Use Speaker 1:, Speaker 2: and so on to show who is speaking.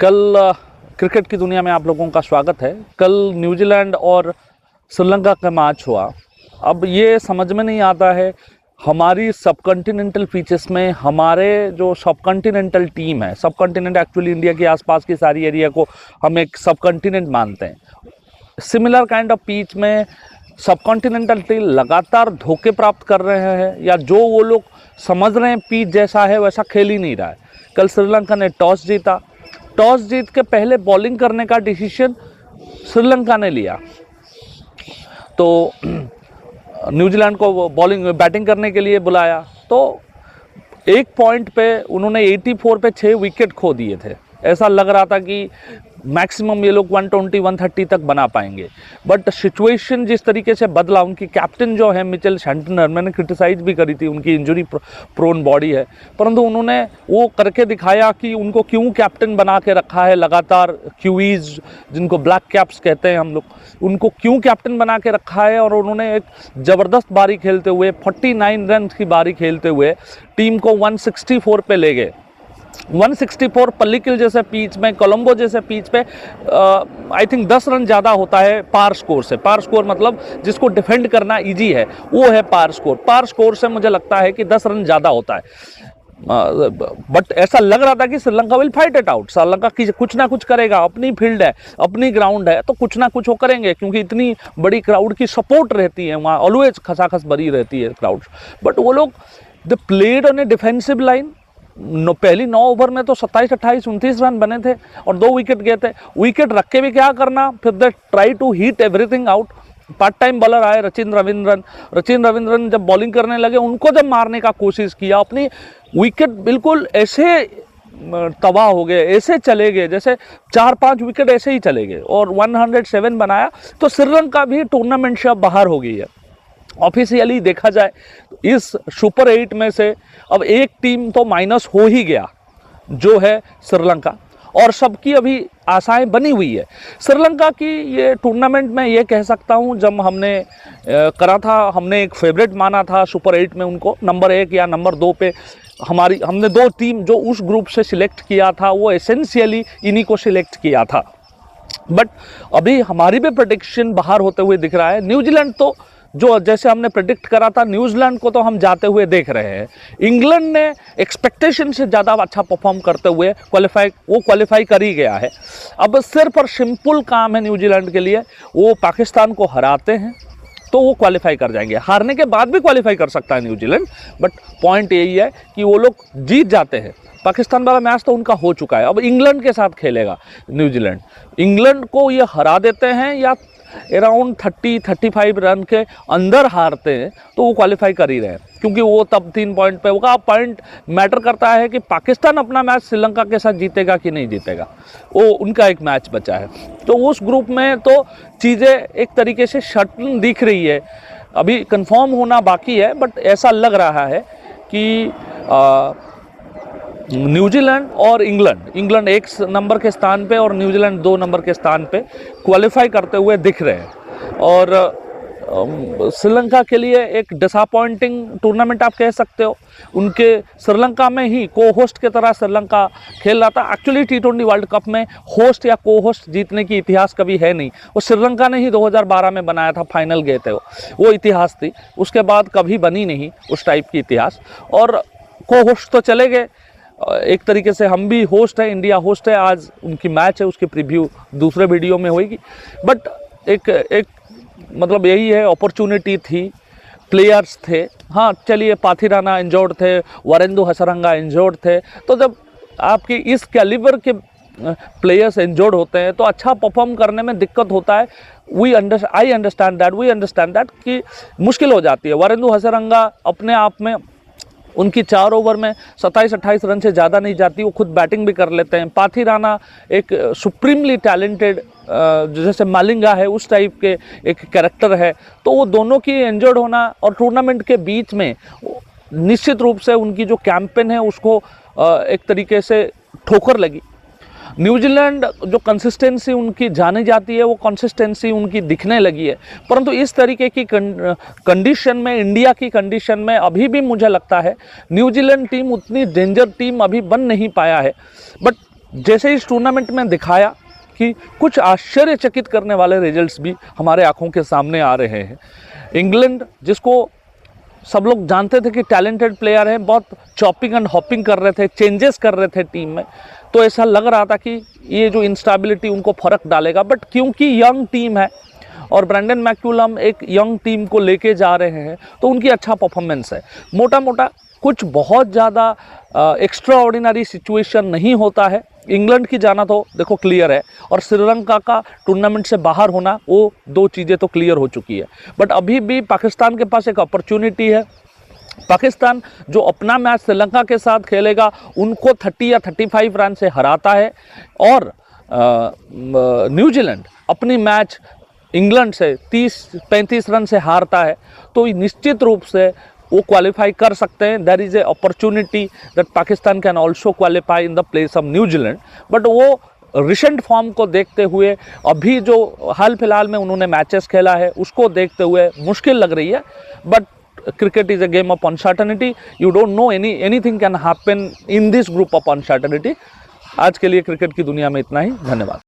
Speaker 1: कल क्रिकेट की दुनिया में आप लोगों का स्वागत है। कल न्यूजीलैंड और श्रीलंका का मैच हुआ। अब ये समझ में नहीं आता है, हमारी सबकॉन्टिनेंटल पिचेस में हमारे जो सबकॉन्टिनेंटल टीम है, सबकॉन्टिनेंट एक्चुअली इंडिया के आसपास की सारी एरिया को हम एक सबकॉन्टिनेंट मानते हैं। सिमिलर काइंड ऑफ पिच में सबकॉन्टिनेंटल टीम लगातार धोखे प्राप्त कर रहे हैं, या जो वो लोग समझ रहे हैं पिच जैसा है वैसा खेल ही नहीं रहा है। कल श्रीलंका ने टॉस जीता। टॉस जीत के पहले बॉलिंग करने का डिसीजन श्रीलंका ने लिया, तो न्यूजीलैंड को बैटिंग करने के लिए बुलाया। तो एक पॉइंट पे उन्होंने 84 पे 6 विकेट खो दिए थे। ऐसा लग रहा था कि मैक्सिमम ये लोग 120-130 तक बना पाएंगे, बट सिचुएशन जिस तरीके से बदला, उनकी कैप्टन जो है मिचेल सेंटनर, मैंने क्रिटिसाइज भी करी थी, उनकी इंजरी प्रोन बॉडी है, परंतु उन्होंने वो करके दिखाया कि उनको क्यों कैप्टन बना के रखा है। लगातार क्यूईज, जिनको ब्लैक कैप्स कहते हैं हम लोग, उनको क्यों कैप्टन बना के रखा है। और उन्होंने एक ज़बरदस्त बारी खेलते हुए 49 रन की बारी खेलते हुए टीम को 164 पे ले गए। 164 पल्लीकल जैसे पिच में, कोलंबो जैसे पिच पे आई थिंक 10 रन ज़्यादा होता है पार स्कोर से। पार स्कोर मतलब जिसको डिफेंड करना इजी है, वो है पार स्कोर। पार स्कोर से मुझे लगता है कि 10 रन ज़्यादा होता है, बट ऐसा लग रहा था कि Sri Lanka will fight it out. Sri Lanka कुछ ना कुछ करेगा, अपनी फील्ड है, अपनी ग्राउंड है, तो कुछ ना कुछ वो करेंगे, क्योंकि इतनी बड़ी क्राउड की सपोर्ट रहती है वहाँ, ऑलवेज खसाखस भरी रहती है क्राउड। बट वो लोग the played on A defensive line. पहली 9 ओवर में तो 27, 28, 29 रन बने थे और 2 विकेट गए थे। विकेट रख के भी क्या करना, फिर दे try to hit everything out. Part time bowler आए रचिन रविंद्रन जब बॉलिंग करने लगे, उनको जब मारने का कोशिश किया, अपनी विकेट बिल्कुल ऐसे तबाह हो गए, ऐसे चले गए जैसे 4-5 विकेट ऐसे ही चले गए और 107 बनाया। तो श्रीलंका भी टूर्नामेंट से अब बाहर हो गई है। ऑफिशियली देखा जाए इस सुपर 8 में से अब एक टीम तो माइनस हो ही गया, जो है श्रीलंका, और सबकी अभी आशाएं बनी हुई है। श्रीलंका की ये टूर्नामेंट में ये कह सकता हूँ, जब हमने करा था, हमने एक फेवरेट माना था सुपर 8 में उनको, नंबर 1 या नंबर 2 पे। हमने 2 टीम जो उस ग्रुप से सिलेक्ट किया था, वो एसेंशियली इन्हीं को सिलेक्ट किया था। बट अभी हमारी भी प्रेडिक्शन बाहर होते हुए दिख रहा है। न्यूजीलैंड तो जो जैसे हमने प्रेडिक्ट करा था, न्यूजीलैंड को तो हम जाते हुए देख रहे हैं। इंग्लैंड ने एक्सपेक्टेशन से ज़्यादा अच्छा परफॉर्म करते हुए क्वालिफाई कर ही गया है। अब सिर्फ और सिंपल काम है न्यूजीलैंड के लिए, वो पाकिस्तान को हराते हैं तो वो क्वालिफाई कर जाएंगे। हारने के बाद भी क्वालिफाई कर सकता है न्यूजीलैंड, बट पॉइंट यही है कि वो लोग जीत जाते हैं। पाकिस्तान वाला मैच तो उनका हो चुका है, अब इंग्लैंड के साथ खेलेगा न्यूजीलैंड। इंग्लैंड को ये हरा देते हैं या अराउंड 30-35 रन के अंदर हारते हैं तो वो क्वालिफाई कर ही रहे हैं, क्योंकि वो तब 3 पॉइंट पे होगा। पॉइंट मैटर करता है कि पाकिस्तान अपना मैच श्रीलंका के साथ जीतेगा कि नहीं जीतेगा, वो उनका एक मैच बचा है। तो उस ग्रुप में तो चीज़ें एक तरीके से शर्टन दिख रही है, अभी कंफर्म होना बाकी है, बट ऐसा लग रहा है कि न्यूजीलैंड और इंग्लैंड 1 नंबर के स्थान पे और न्यूजीलैंड 2 नंबर के स्थान पे क्वालिफाई करते हुए दिख रहे हैं। और श्रीलंका के लिए एक डिसअपॉइंटिंग टूर्नामेंट आप कह सकते हो। उनके श्रीलंका में ही को होस्ट की तरह श्रीलंका खेल रहा था। एक्चुअली T20 वर्ल्ड कप में होस्ट या को होस्ट जीतने की इतिहास कभी है नहीं, वो श्रीलंका ने ही 2012 में बनाया था, फाइनल गए थे वो इतिहास थी। उसके बाद कभी बनी नहीं उस टाइप की इतिहास। और को होस्ट तो चले गए, एक तरीके से हम भी होस्ट है, इंडिया होस्ट है। आज उनकी मैच है, उसकी प्रीव्यू दूसरे वीडियो में होगी। बट एक मतलब यही है, अपॉर्चुनिटी थी, प्लेयर्स थे। हाँ चलिए, पाथिराना इंजोर्ड थे, वरेंदु हसरंगा इंजोर्ड थे, तो जब आपके इस कैलिबर के प्लेयर्स इंजोर्ड होते हैं तो अच्छा परफॉर्म करने में दिक्कत होता है। वी अंडरस्टैंड दैट कि मुश्किल हो जाती है। वरेंदु हसरंगा अपने आप में, उनकी 4 ओवर में 27-28 रन से ज़्यादा नहीं जाती, वो खुद बैटिंग भी कर लेते हैं। पाथिराना एक सुप्रीमली टैलेंटेड, जैसे मालिंगा है उस टाइप के एक कैरेक्टर है। तो वो दोनों की इंजर्ड होना और टूर्नामेंट के बीच में निश्चित रूप से उनकी जो कैंपेन है उसको एक तरीके से ठोकर लगी। न्यूजीलैंड जो कंसिस्टेंसी उनकी जानी जाती है, वो कंसिस्टेंसी उनकी दिखने लगी है। परंतु इस तरीके की कंडीशन में, इंडिया की कंडीशन में अभी भी मुझे लगता है न्यूजीलैंड टीम उतनी डेंजर टीम अभी बन नहीं पाया है। बट जैसे इस टूर्नामेंट में दिखाया कि कुछ आश्चर्यचकित करने वाले रिजल्ट्स भी हमारे आंखों के सामने आ रहे हैं। इंग्लैंड, जिसको सब लोग जानते थे कि टैलेंटेड प्लेयर हैं, बहुत चॉपिंग एंड हॉपिंग कर रहे थे, चेंजेस कर रहे थे टीम में, तो ऐसा लग रहा था कि ये जो इंस्टेबिलिटी उनको फ़र्क डालेगा। बट क्योंकि यंग टीम है और ब्रेंडन मैक्यूलम एक यंग टीम को लेके जा रहे हैं, तो उनकी अच्छा परफॉर्मेंस है। मोटा मोटा कुछ बहुत ज़्यादा एक्स्ट्रा ऑर्डिनरी सिचुएशन नहीं होता है। इंग्लैंड की जाना तो देखो क्लियर है, और श्रीलंका का टूर्नामेंट से बाहर होना, वो दो चीज़ें तो क्लियर हो चुकी है। बट अभी भी पाकिस्तान के पास एक अपॉर्चुनिटी है। पाकिस्तान जो अपना मैच श्रीलंका के साथ खेलेगा, उनको 30 या 35 रन से हराता है, और न्यूजीलैंड अपनी मैच इंग्लैंड से 30-35 रन से हारता है, तो निश्चित रूप से वो क्वालिफाई कर सकते हैं। There is a opportunity that Pakistan can also qualify in the place of New Zealand. But वो रिसेंट फॉर्म को देखते हुए, अभी जो हाल फिलहाल में उन्होंने मैचेस खेला है, उसको देखते हुए मुश्किल लग रही है। But cricket is a game of uncertainty, you don't know, anything can happen in this group of uncertainty. आज के लिए क्रिकेट की दुनिया में इतना ही। धन्यवाद।